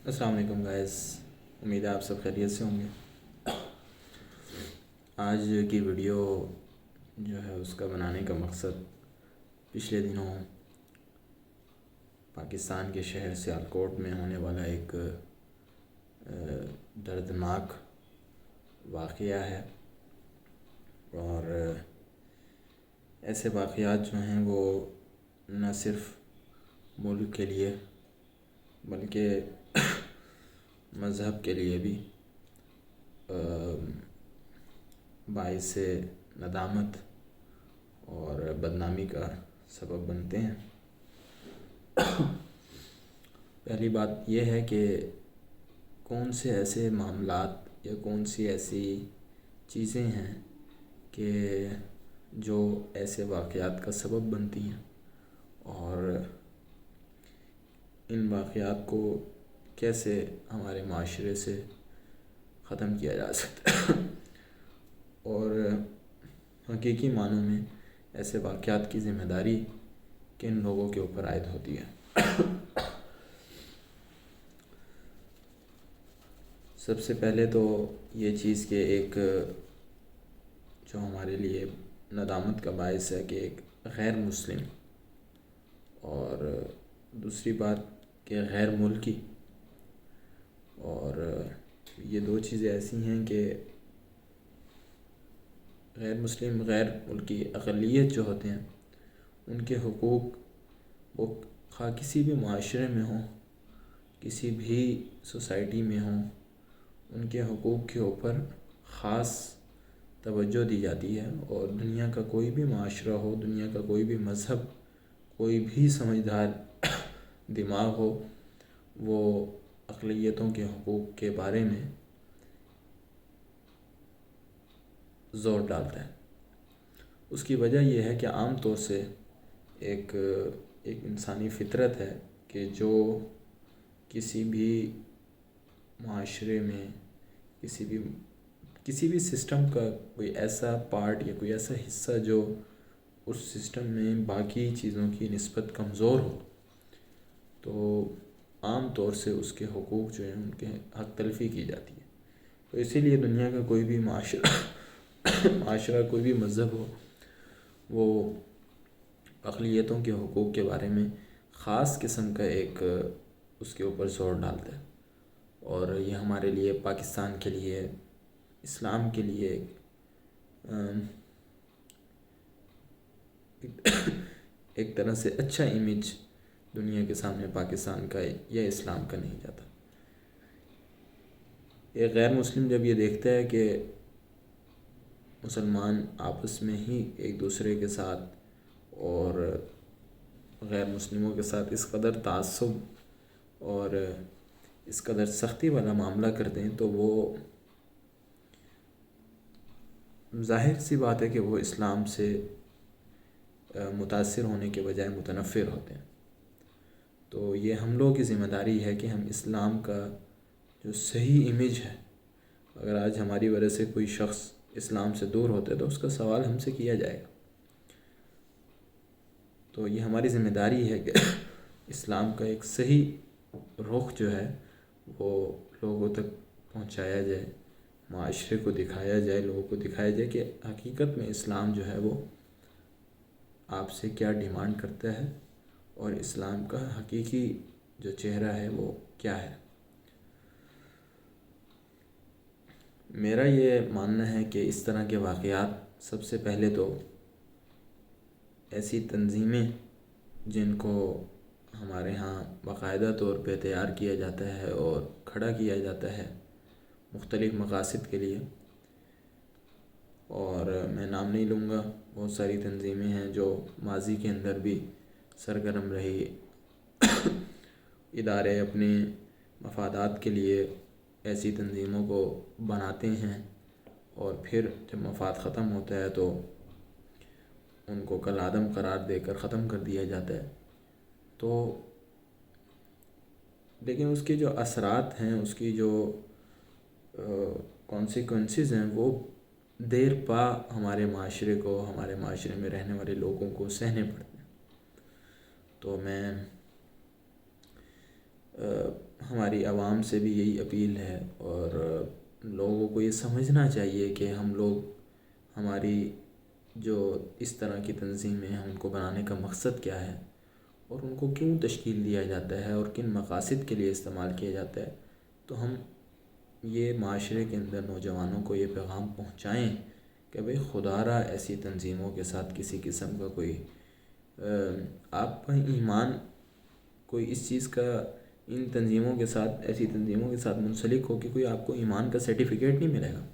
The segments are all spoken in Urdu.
السلام علیکم گائز، امید ہے آپ سب خیریت سے ہوں گے۔ آج کی ویڈیو جو ہے اس کا بنانے کا مقصد پچھلے دنوں پاکستان کے شہر سیالکوٹ میں ہونے والا ایک دردناک واقعہ ہے، اور ایسے واقعات جو ہیں وہ نہ صرف ملک کے لیے بلکہ مذہب کے لیے بھی باعث ندامت اور بدنامی کا سبب بنتے ہیں۔ پہلی بات یہ ہے کہ کون سے ایسے معاملات یا کون سی ایسی چیزیں ہیں کہ جو ایسے واقعات کا سبب بنتی ہیں، اور ان واقعات کو کیسے ہمارے معاشرے سے ختم کیا جا سکتا ہے، اور حقیقی معنوں میں ایسے واقعات کی ذمہ داری کن لوگوں کے اوپر عائد ہوتی ہے۔ سب سے پہلے تو یہ چیز کہ ایک جو ہمارے لیے ندامت کا باعث ہے کہ ایک غیر مسلم، اور دوسری بات کہ غیر ملکی، اور یہ دو چیزیں ایسی ہیں کہ غیر مسلم غیر ملکی اقلیت جو ہوتے ہیں ان کے حقوق وہ خواہ کسی بھی معاشرے میں ہوں، کسی بھی سوسائٹی میں ہوں، ان کے حقوق کے اوپر خاص توجہ دی جاتی ہے، اور دنیا کا کوئی بھی معاشرہ ہو، دنیا کا کوئی بھی مذہب، کوئی بھی سمجھدار دماغ ہو، وہ اقلیتوں کے حقوق کے بارے میں زور ڈالتا ہے۔ اس کی وجہ یہ ہے کہ عام طور سے ایک انسانی فطرت ہے کہ جو کسی بھی معاشرے میں کسی بھی سسٹم کا کوئی ایسا پارٹ یا کوئی ایسا حصہ جو اس سسٹم میں باقی چیزوں کی نسبت کمزور ہو، تو عام طور سے اس کے حقوق جو ہیں ان کے حق تلفی کی جاتی ہے۔ تو اسی لیے دنیا کا کوئی بھی معاشرہ کوئی بھی مذہب ہو، وہ اقلیتوں کے حقوق کے بارے میں خاص قسم کا ایک اس کے اوپر زور ڈالتا ہے، اور یہ ہمارے لیے، پاکستان کے لیے، اسلام کے لیے ایک طرح سے اچھا امیج دنیا کے سامنے پاکستان کا یا اسلام کا نہیں جاتا۔ ایک غیر مسلم جب یہ دیکھتا ہے کہ مسلمان آپس میں ہی ایک دوسرے کے ساتھ اور غیر مسلموں کے ساتھ اس قدر تعصب اور اس قدر سختی والا معاملہ کرتے ہیں، تو وہ ظاہر سی بات ہے کہ وہ اسلام سے متاثر ہونے کے بجائے متنفر ہوتے ہیں۔ تو یہ ہم لوگوں کی ذمہ داری ہے کہ ہم اسلام کا جو صحیح امیج ہے، اگر آج ہماری وجہ سے کوئی شخص اسلام سے دور ہوتا ہے تو اس کا سوال ہم سے کیا جائے گا۔ تو یہ ہماری ذمہ داری ہے کہ اسلام کا ایک صحیح رخ جو ہے وہ لوگوں تک پہنچایا جائے، معاشرے کو دکھایا جائے، لوگوں کو دکھایا جائے کہ حقیقت میں اسلام جو ہے وہ آپ سے کیا ڈیمانڈ کرتا ہے، اور اسلام کا حقیقی جو چہرہ ہے وہ کیا ہے۔ میرا یہ ماننا ہے کہ اس طرح کے واقعات سب سے پہلے تو ایسی تنظیمیں جن کو ہمارے ہاں باقاعدہ طور پہ تیار کیا جاتا ہے اور کھڑا کیا جاتا ہے مختلف مقاصد کے لیے، اور میں نام نہیں لوں گا، بہت ساری تنظیمیں ہیں جو ماضی کے اندر بھی سرگرم رہی، ادارے اپنے مفادات کے لیے ایسی تنظیموں کو بناتے ہیں، اور پھر جب مفاد ختم ہوتا ہے تو ان کو کالعدم قرار دے کر ختم کر دیا جاتا ہے۔ تو لیکن اس کے جو اثرات ہیں، اس کی جو کانسیکوینسز ہیں، وہ دیر پا ہمارے معاشرے کو، ہمارے معاشرے میں رہنے والے لوگوں کو سہنے پڑتے ہیں۔ تو میں ہماری عوام سے بھی یہی اپیل ہے، اور لوگوں کو یہ سمجھنا چاہیے کہ ہم لوگ، ہماری جو اس طرح کی تنظیمیں ہیں ان کو بنانے کا مقصد کیا ہے، اور ان کو کیوں تشکیل دیا جاتا ہے، اور کن مقاصد کے لیے استعمال کیا جاتا ہے۔ تو ہم یہ معاشرے کے اندر نوجوانوں کو یہ پیغام پہنچائیں کہ بھئی خدا را ایسی تنظیموں کے ساتھ کسی قسم کا کوئی آپ کا ایمان کوئی اس چیز کا ان تنظیموں کے ساتھ، ایسی تنظیموں کے ساتھ منسلک ہو کہ کوئی آپ کو ایمان کا سرٹیفکیٹ نہیں ملے گا۔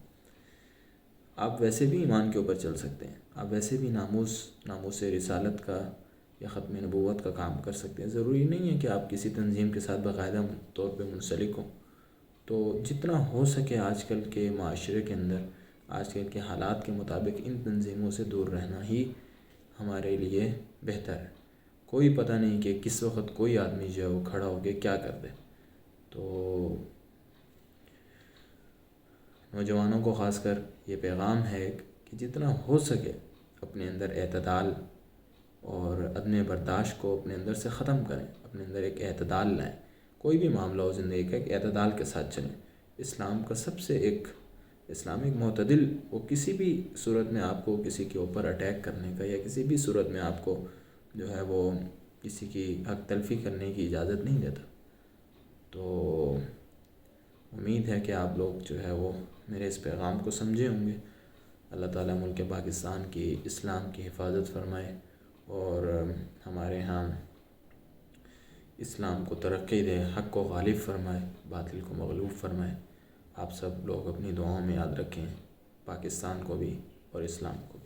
آپ ویسے بھی ایمان کے اوپر چل سکتے ہیں، آپ ویسے بھی ناموس رسالت کا یا ختم نبوت کا کام کر سکتے ہیں۔ ضروری نہیں ہے کہ آپ کسی تنظیم کے ساتھ باقاعدہ طور پہ منسلک ہوں۔ تو جتنا ہو سکے آج کل کے معاشرے کے اندر، آج کل کے حالات کے مطابق ان تنظیموں سے دور رہنا ہی ہمارے لیے بہتر ہے۔ کوئی پتہ نہیں کہ کس وقت کوئی آدمی جو ہے وہ کھڑا ہو کے کیا کر دے۔ تو نوجوانوں کو خاص کر یہ پیغام ہے کہ جتنا ہو سکے اپنے اندر اعتدال اور عدم برداشت کو اپنے اندر سے ختم کریں، اپنے اندر ایک اعتدال لائیں۔ کوئی بھی معاملہ ہو زندگی کا، ایک اعتدال کے ساتھ چلیں۔ اسلام کا سب سے ایک اسلامک معتدل، وہ کسی بھی صورت میں آپ کو کسی کے اوپر اٹیک کرنے کا یا کسی بھی صورت میں آپ کو جو ہے وہ کسی کی حق تلفی کرنے کی اجازت نہیں دیتا۔ تو امید ہے کہ آپ لوگ جو ہے وہ میرے اس پیغام کو سمجھے ہوں گے۔ اللہ تعالیٰ ملک پاکستان کی اسلام کی حفاظت فرمائے، اور ہمارے ہاں اسلام کو ترقی دے، حق کو غالب فرمائے، باطل کو مغلوب فرمائے۔ آپ سب لوگ اپنی دعاؤں میں یاد رکھیں، پاکستان کو بھی اور اسلام کو بھی۔